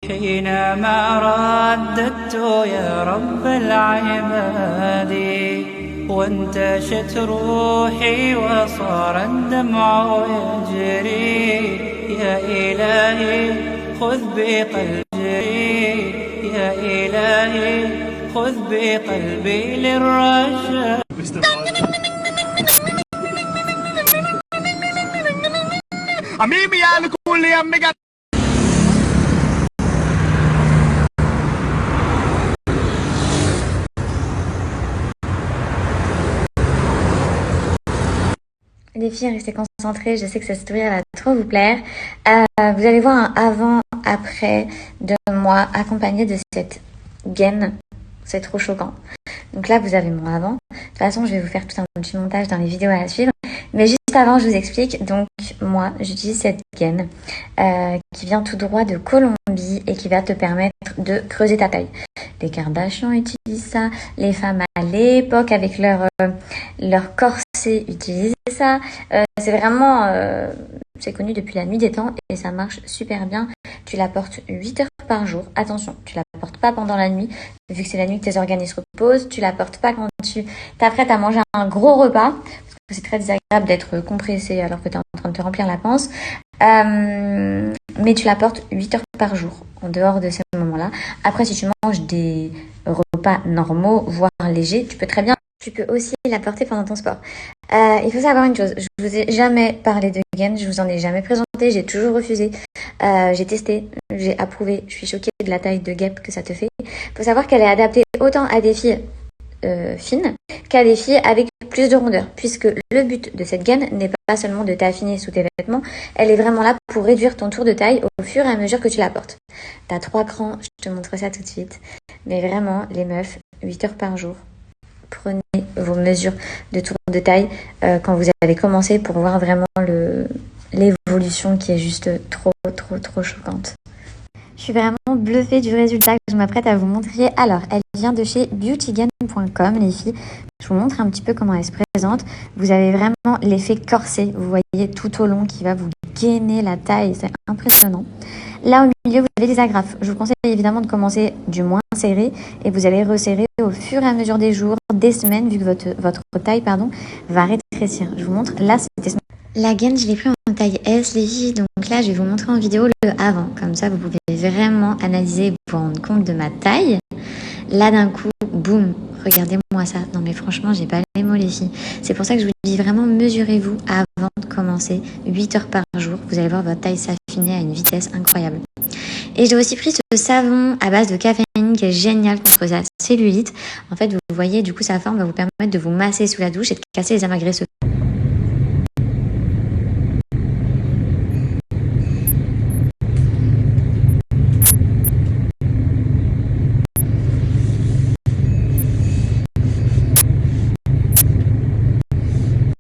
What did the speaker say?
حينما رددت يا رب العباد وانتشت روحي وصار الدمع يجري يا إلهي خذ بقلبي يا إلهي خذ بقلبي للرشاد. A mí me han culiado, me Les filles, restez concentrées, je sais que cette story va trop vous plaire. Vous allez voir un avant-après de moi accompagné de cette gaine. C'est trop choquant. Donc là, vous avez mon avant. De toute façon, je vais vous faire tout un petit montage dans les vidéos à suivre. Mais juste avant, je vous explique. Donc, moi, j'utilise cette gaine qui vient tout droit de Colombie et qui va te permettre de creuser ta taille. Les Kardashians utilisent ça. Les femmes à l'époque, avec leur corset, utilisent ça. C'est vraiment... c'est connu depuis la nuit des temps et ça marche super bien. Tu la portes 8 heures par jour. Attention, tu la portes pas pendant la nuit, vu que c'est la nuit que tes organes se reposent. Tu la portes pas quand tu t'apprêtes à manger un gros repas, parce que c'est très désagréable d'être compressé alors que tu es en train de te remplir la panse. Mais tu la portes 8 heures par jour, en dehors de ces moments-là. Après, si tu manges des repas normaux, voire légers, tu peux très bien... Tu peux aussi la porter pendant ton sport. Il faut savoir une chose, je vous ai jamais parlé de gaine, je vous en ai jamais présenté, j'ai toujours refusé. J'ai testé, j'ai approuvé, je suis choquée de la taille de guêpe que ça te fait. Il faut savoir qu'elle est adaptée autant à des filles fines qu'à des filles avec plus de rondeur, puisque le but de cette gaine n'est pas seulement de t'affiner sous tes vêtements, elle est vraiment là pour réduire ton tour de taille au fur et à mesure que tu la portes. T'as 3 crans, je te montre ça tout de suite, mais vraiment les meufs, 8 heures par jour. Prenez vos mesures de tour de taille quand vous avez commencé pour voir vraiment l'évolution qui est juste trop choquante. Je suis vraiment bluffée du résultat que je m'apprête à vous montrer. Alors, elle vient de chez beautygaine.com, les filles. Je vous montre un petit peu comment elle se présente. Vous avez vraiment l'effet corset, vous voyez, tout au long qui va vous gainer la taille. C'est impressionnant. Là, au milieu, vous avez les agrafes. Je vous conseille évidemment de commencer du moins serré et vous allez resserrer au fur et à mesure des jours, des semaines, vu que votre taille va rétrécir. Je vous montre. Là, c'était la gaine, je l'ai pris en taille S, les filles. Donc là, je vais vous montrer en vidéo le avant. Comme ça, vous pouvez vraiment analyser et vous rendre compte de ma taille. Là, d'un coup, boum, regardez-moi ça. Non, mais franchement, j'ai pas les mots, les filles. C'est pour ça que je vous dis vraiment, mesurez-vous avant de commencer. 8 heures par jour. Vous allez voir votre taille s'affiner à une vitesse incroyable. Et j'ai aussi pris ce savon à base de caféine qui est génial contre la cellulite. En fait, vous voyez, du coup, sa forme va vous permettre de vous masser sous la douche et de casser les amas graisseux.